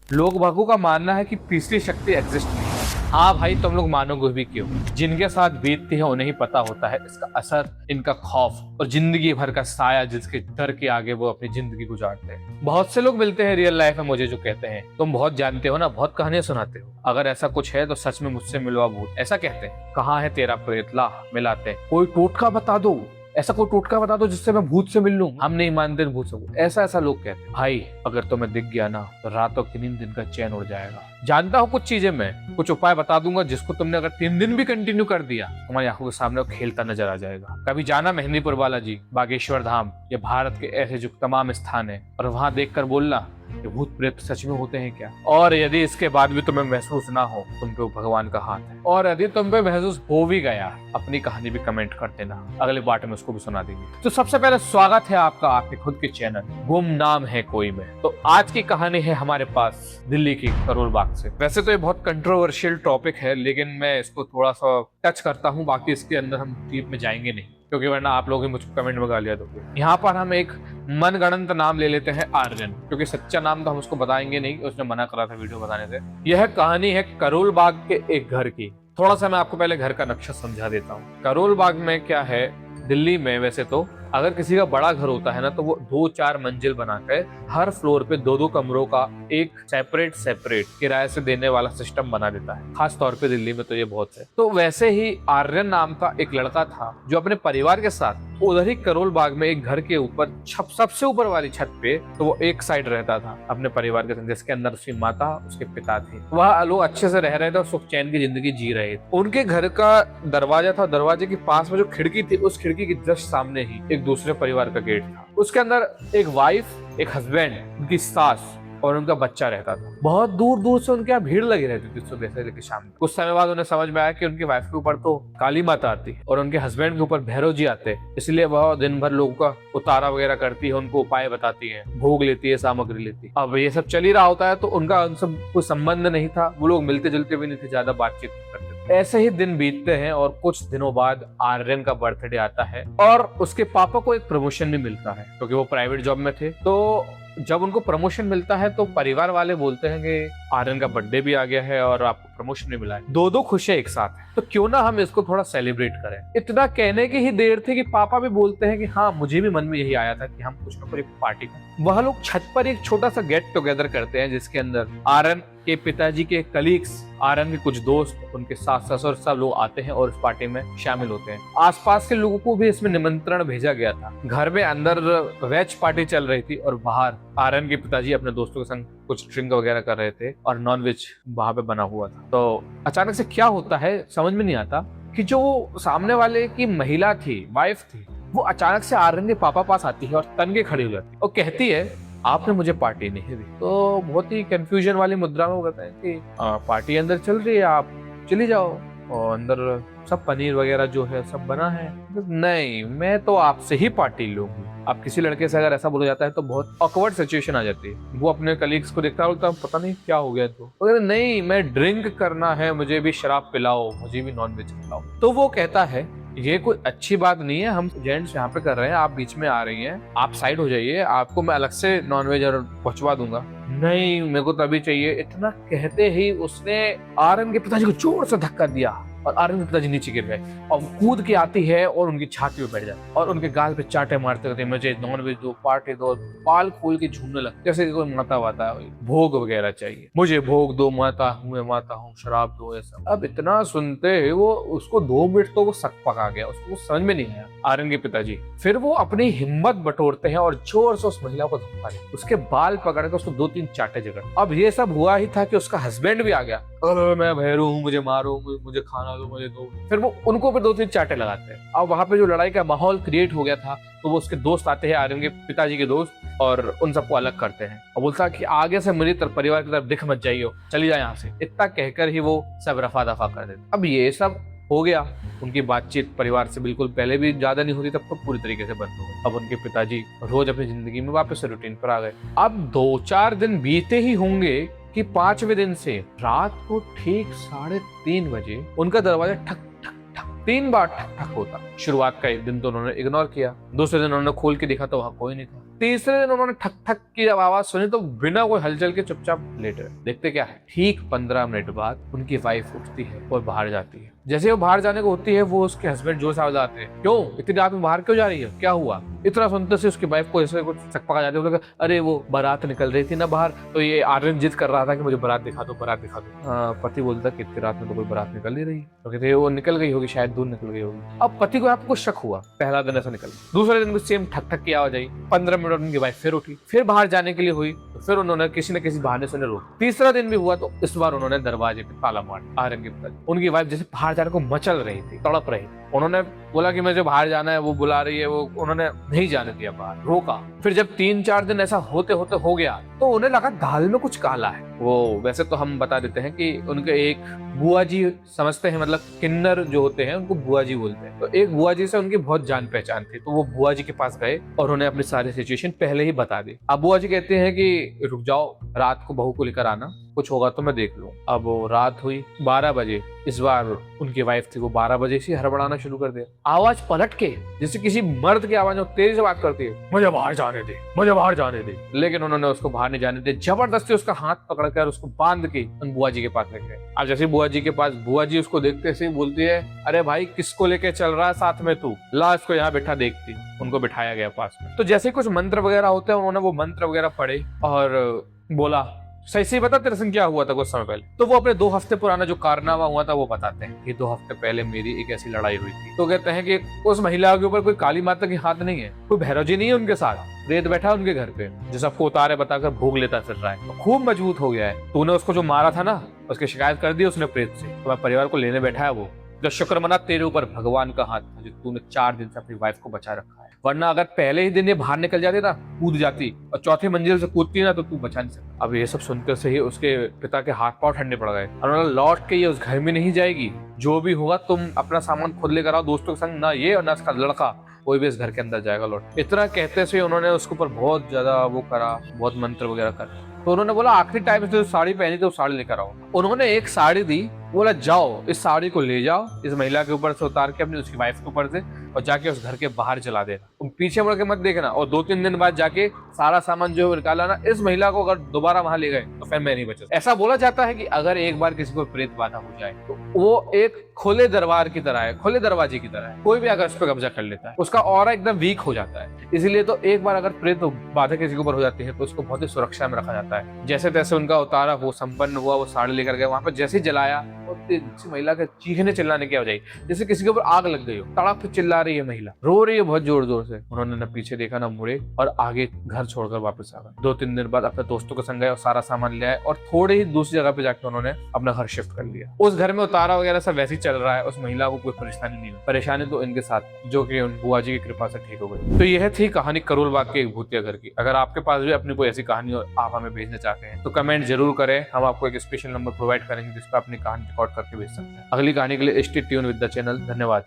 लोग बागों का मानना है कि तीसरी शक्ति एग्जिस्ट नहीं है। हाँ भाई, तुम लोग मानोगे भी क्यों? जिनके साथ बीतती है उन्हें ही पता होता है इसका असर, इनका खौफ और जिंदगी भर का साया जिसके डर के आगे वो अपनी जिंदगी गुजारते हैं। बहुत से लोग मिलते हैं रियल लाइफ में मुझे जो कहते हैं, तुम बहुत जानते हो ना, बहुत कहानियां सुनाते हो, अगर ऐसा कुछ है तो सच में मुझसे मिलवा भूत, ऐसा कहते हैं। कहाँ है तेरा प्रेत, ला मिलाते हैं। कोई टोटका बता दो, ऐसा कोई टोटका बता दो जिससे मैं भूत से मिल लूं। हम नहीं मानते भूत से, ऐसा ऐसा लोग कहते हैं। भाई अगर तुम्हें दिख गया ना तो रातों की नींद दिन का चैन उड़ जाएगा। जानता हूँ कुछ चीजें, मैं कुछ उपाय बता दूंगा जिसको तुमने अगर 3 दिन भी कंटिन्यू कर दिया, तुम्हारी आंखों के सामने वो खेलता नजर आ जाएगा। कभी जाना मेहंदीपुर बालाजी, बागेश्वर धाम या भारत के ऐसे जो तमाम स्थान है और वहां देखकर बोलना कि भूत प्रेत सच में होते हैं क्या। और यदि इसके बाद भी तुम्हें महसूस ना हो, तुम पे भगवान का हाथ है। और यदि तुम पे महसूस हो भी गया, अपनी कहानी भी कमेंट कर देना, अगले पार्ट में उसको भी सुना देंगे। तो सबसे पहले स्वागत है आपका आपके खुद के चैनल गुमनाम है कोई में। तो आज की कहानी है हमारे पास दिल्ली की करोल बाग से। वैसे तो ये बहुत कंट्रोवर्शियल टॉपिक है, लेकिन मैं इसको थोड़ा सा टच करता हूँ, बाकी इसके अंदर हम डीप में जाएंगे नहीं, क्योंकि वरना आप लोग ही मुझको कमेंट में गालियां दोगे। यहाँ पर हम एक मनगढ़ंत नाम ले लेते हैं आर्यन, क्योंकि सच्चा नाम तो हम उसको बताएंगे नहीं, उसने मना करा था वीडियो बताने से। यह कहानी है करोल बाग के एक घर की। थोड़ा सा मैं आपको पहले घर का नक्शा समझा देता हूँ। करोल बाग में क्या है, दिल्ली में वैसे तो अगर किसी का बड़ा घर होता है ना तो वो 2-4 मंजिल बनाकर हर फ्लोर पे 2-2 कमरों का एक सेपरेट किराए से देने वाला सिस्टम बना देता है। खास तौर पे दिल्ली में तो ये बहुत है। तो वैसे ही आर्यन नाम का एक लड़का था जो अपने परिवार के साथ उधर ही करोल बाग में एक घर के ऊपर सबसे ऊपर वाली छत पे, तो वो एक साइड रहता था अपने परिवार के साथ, जिसके अंदर उसकी माता उसके पिता थे। वह लोग अच्छे से रह रहे थे और सुख चैन की जिंदगी जी रहे थे। उनके घर का दरवाजा था, दरवाजे के पास में जो खिड़की थी, उस खिड़की के जस्ट सामने ही एक दूसरे परिवार का गेट था। उसके अंदर एक वाइफ, एक हस्बैंड, उनकी सास और उनका बच्चा रहता था। बहुत दूर दूर से उनके यहाँ भीड़ लगी रहती थी सुबह से लेकर शाम तक। कुछ समय बाद उन्हें समझ में आया कि उनकी वाइफ के ऊपर तो काली माता आती है और उनके हस्बैंड के ऊपर भैरव जी आते हैं, इसलिए वह दिन भर लोगों का उतारा वगैरह करती है, उनको उपाय बताती है, भोग लेती है, सामग्री लेती है। अब ये सब चल ही रहा होता है तो उनका उनसे कोई संबंध नहीं था, वो लोग मिलते जुलते भी नहीं थे, ज्यादा बातचीत करते थे। ऐसे ही दिन बीतते हैं और कुछ दिनों बाद आर्यन का बर्थडे आता है और उसके पापा को एक प्रमोशन भी मिलता है, क्योंकि वो प्राइवेट जॉब में थे। तो जब उनको प्रमोशन मिलता है तो परिवार वाले बोलते हैं कि आर्यन का बर्थडे भी आ गया है और आपको प्रमोशन भी मिला है, दो खुशियां एक साथ है, तो क्यों ना हम इसको थोड़ा सेलिब्रेट करें। इतना कहने की ही देर थी कि पापा भी बोलते हैं कि हाँ, मुझे भी मन में यही आया था कि हम कुछ ना कुछ पार्टी करें। वह लोग छत पर एक छोटा सा गेट टुगेदर करते हैं, जिसके अंदर आर्यन के पिताजी के कलीग्स, आर्यन के कुछ दोस्त, उनके सास ससुर सब लोग आते हैं और इस पार्टी में शामिल होते हैं। आसपास के लोगों को भी इसमें निमंत्रण भेजा गया था। घर में अंदर वेज पार्टी चल रही थी और बाहर आर्यन के पिताजी अपने दोस्तों के संग कुछ ड्रिंक वगैरह कर रहे थे और नॉनवेज वहां पे बना हुआ था। तो अचानक से क्या होता है समझ में नहीं आता कि जो सामने वाले की महिला थी, वाइफ थी, वो अचानक से आर्यन के पापा पास आती है और तन के खड़ी हो जाती है और कहती है, आपने मुझे पार्टी नहीं दी। तो बहुत ही कंफ्यूजन वाली मुद्रा में वो कहते हैं कि पार्टी अंदर चल रही है, आप चली जाओ, और अंदर सब पनीर वगैरह जो है सब बना है। नहीं, मैं तो आपसे ही पार्टी लूंगी। अब किसी लड़के से अगर ऐसा बोला जाता है तो बहुत ऑकवर्ड सिचुएशन आ जाती है। वो अपने कलीग्स को देखता है, पता नहीं क्या हो गया। तो कहते नहीं, मैं ड्रिंक करना है, मुझे भी शराब पिलाओ, मुझे भी नॉनवेज खिलाओ। तो वो कहता है, ये कोई अच्छी बात नहीं है, हम जेंट्स यहाँ पे कर रहे हैं, आप बीच में आ रही हैं, आप साइड हो जाइए, आपको मैं अलग से नॉनवेज और पहुंचवा दूंगा। नहीं, मेरे को तभी चाहिए। इतना कहते ही उसने आर्यन के पिताजी को जोर से धक्का दिया और आर्यन के पिताजी नीचे गिर गए और कूद के आती है और उनकी छाती पे बैठ जाती और उनके गाल पे चांटे मारते रहते, मुझे नॉनवेज दो, पार्टी दो, बाल खोल के झूमने लगते जैसे कोई माता वाता है, भोग वगैरह चाहिए, मुझे भोग दो, माता हूँ, शराब दो, ऐसा। अब इतना सुनते ही वो उसको 2 मिनट तो वो सक पका गया, उसको समझ में नहीं आया आर्यन के पिताजी। फिर वो अपनी हिम्मत बटोरते हैं और जोर से उस महिला को धक्का देते, उसके बाल पकड़ के उसको 2-3 चांटे जगड़। अब ये सब हुआ ही था कि उसका हस्बैंड भी आ गया, मैं भैरू हूँ, मुझे मारो, मुझे खाना दो, मुझे दो। फिर वो उनको भी 2-3 चांटे लगाते हैं। अब वहां पे जो लड़ाई का माहौल क्रिएट हो गया था, तो वो उसके दोस्त आते हैं, आर्यन के पिताजी के दोस्त, और उन सबको अलग करते हैं और बोलता है कि आगे से मेरी तरफ परिवार की तरफ दिख मत जाइए, चली जाए यहाँ से। इतना कहकर ही वो सब रफा दफा कर देते। अब ये सब हो गया, उनकी बातचीत परिवार से बिल्कुल पहले भी ज्यादा नहीं होती, तब तो पूरी तरीके से बंद हो गई। अब उनके पिताजी रोज अपनी जिंदगी में वापस से रूटीन पर आ गए। अब 2-4 दिन बीते ही होंगे कि 5वें दिन से रात को ठीक 3:30 बजे उनका दरवाजा ठक ठक ठक 3 बार ठक ठक होता। शुरुआत का एक दिन तो उन्होंने इग्नोर किया, दूसरे दिन उन्होंने खोल के देखा तो वहां कोई नहीं था, तीसरे दिन उन्होंने ठक ठक की जब आवाज सुनी तो बिना कोई हलचल के चुपचाप लेटे रहे। देखते क्या है, ठीक 15 मिनट बाद उनकी वाइफ उठती है और बाहर जाती है। जैसे वो बाहर जाने को होती है, वो उसके हस्बैंड जोर से आवाज आते हैं, क्यों इतनी रात में बाहर क्यों जा रही है, क्या हुआ? इतना सुनते से उसकी वाइफ को ऐसे कुछ चकपका जाती है, अरे वो बारात निकल रही थी ना बाहर, तो ये आर्यन जिद कर रहा था कि मुझे बारात दिखा दो, बारात दिखा दो। पति बोलता कि इतनी रात में तो कोई बारात निकल नहीं रही, तो कहते वो निकल गई होगी, शायद दूर निकल गई होगी। अब पति को आपको शक हुआ, पहला दिन ऐसा निकल, दूसरे दिन भी सेम ठक ठक की आवाज आई, 15 मिनट उनकी वाइफ फिर उठी, फिर बाहर जाने के लिए हुई, तो फिर उन्होंने किसी न किसी बहाने से रोक। तीसरा दिन भी हुआ तो इस बार उन्होंने दरवाजे पे ताला मार आर्यन के पिता। उनकी वाइफ जैसे बाहर जाने को मचल रही थी, तड़प रही। उन्होंने बोला कि मुझे बाहर जाना है, वो बुला रही है, वो उन्होंने नहीं जाने दिया बाहर, रोका। फिर जब 3-4 दिन ऐसा होते होते हो गया तो उन्हें लगा दाल में कुछ काला है। वो वैसे तो हम बता देते हैं कि उनके एक बुआ जी समझते हैं, मतलब किन्नर जो होते हैं उनको बुआ जी बोलते हैं, तो एक बुआ जी से उनकी बहुत जान पहचान थी, तो वो बुआ जी के पास गए और उन्हें अपनी सारी सिचुएशन पहले ही बता दी। अब बुआ जी कहते हैं कि रुक जाओ, रात को बहू को लेकर आना, कुछ होगा तो मैं देख लूं। अब वो रात हुई 12 बजे, इस बार उनकी वाइफ थी वो 12 बजे से हड़बड़ाना शुरू कर दिया, आवाज पलट के जैसे किसी मर्द की आवाज तेजी से बात करती है, मुझे बाहर जाने दे, मुझे बाहर जाने दे। लेकिन उन्होंने उसको बाहर नहीं जाने दिया, जबरदस्ती उसका हाथ पकड़कर उसको बांध के उन बुआ जी के पास ले गए। अब जैसे बुआ जी के पास, बुआ जी उसको देखते से बोलती है, अरे भाई किसको लेके चल रहा है साथ में तू, ला इसको यहाँ बैठा। देखती, उनको बिठाया गया पास में। तो जैसे कुछ मंत्र वगैरह होते हैं, उन्होंने वो मंत्र वगैरह पढ़े और बोला, सही सही बता तेरे संग क्या हुआ था कुछ समय पहले। तो वो अपने 2 हफ्ते पुराना जो कारनामा हुआ था वो बताते हैं कि 2 हफ्ते पहले मेरी एक ऐसी लड़ाई हुई थी। तो कहते हैं कि उस महिला के ऊपर कोई काली माता की हाथ नहीं है, कोई भैरव जी नहीं है उनके साथ, रेत बैठा है उनके घर पे जो सबको उतारे बताकर भोग लेता फिर रहा है, तो खूब मजबूत हो गया है। तूने उसको जो मारा था ना, उसकी शिकायत कर दी उसने प्रेत से, तो परिवार को लेने बैठा है वो। जो शुक्र मना तेरे ऊपर भगवान का हाथ था, जो तूने 4 दिन से अपनी वाइफ को बचा रखा है, वरना अगर पहले ही दिन ये बाहर निकल जाती ना, कूद जाती और चौथी मंजिल से कूदती ना, तो तू बचा नहीं सकता। अब ये सब सुनते से ही उसके पिता के हाथ पांव ठंडे पड़ गए और उन्होंने लौट के ये उस घर में नहीं जाएगी, जो भी होगा तुम अपना सामान खुद लेकर आओ दोस्तों के संग, ना ये और ना इसका लड़का कोई भी इस घर के अंदर जाएगा लौट। इतना कहते से उन्होंने उसके ऊपर बहुत ज्यादा वो करा, बहुत मंत्र वगैरह कर। तो उन्होंने बोला आखिरी टाइम से साड़ी पहनी तो साड़ी लेकर आओ। उन्होंने एक साड़ी दी, बोला जाओ इस साड़ी को ले जाओ, इस महिला के ऊपर से उतार के अपनी उसकी वाइफ के ऊपर से, और जाके उस घर के बाहर जला देना, तुम पीछे मुड़ के मत देखना। और 2-3 दिन बाद जाके सारा सामान जो निकाला ना, इस महिला को अगर दोबारा वहां ले गए तो फिर मैं नहीं बचा। ऐसा बोला जाता है कि अगर एक बार किसी को प्रेत बाधा हो जाए तो वो एक खुले दरबार की तरह है, खुले दरवाजे की तरह है, कोई भी अगर उस पर कब्जा कर लेता है उसका ऑरा एकदम वीक हो जाता है। इसीलिए तो एक बार अगर प्रेत बाधा किसी के ऊपर हो जाती है तो उसको बहुत ही सुरक्षा में रखा जाता है। जैसे तैसे उनका उतारा वो संपन्न हुआ, वो साड़ी लेकर गए, वहां पर जैसे ही जलाया महिला के चीखने चिल्लाने की आवाज आई, जैसे किसी के ऊपर आग लग गई हो, तड़प चिल्ला रही है महिला, रो रही है बहुत जोर जोर से। उन्होंने न पीछे देखा न मुड़े और आगे घर छोड़कर वापस आ गए। 2-3 दिन बाद अपने दोस्तों के संग गए और सारा सामान ले आए और थोड़े ही दूसरी जगह पे जाकर उन्होंने अपना घर शिफ्ट कर लिया। उस घर में उतारा वगैरह सब वैसे ही चल रहा है, उस महिला को कोई परेशानी नहीं हुई। परेशानी तो इनके साथ, जो कि उन बुआ जी की कृपा से ठीक हो गई। तो यह थी कहानी करोल बाग के एक भूतिया घर की। अगर आपके पास भी अपनी कोई ऐसी कहानी और आप हमें भेजना चाहते हैं तो कमेंट जरूर करें, हम आपको एक स्पेशल नंबर प्रोवाइड करेंगे जिस पर अपनी कहानी रिकॉर्ड करके भेज सकते हैं। अगली कहानी के लिए stay tune with the channel. धन्यवाद।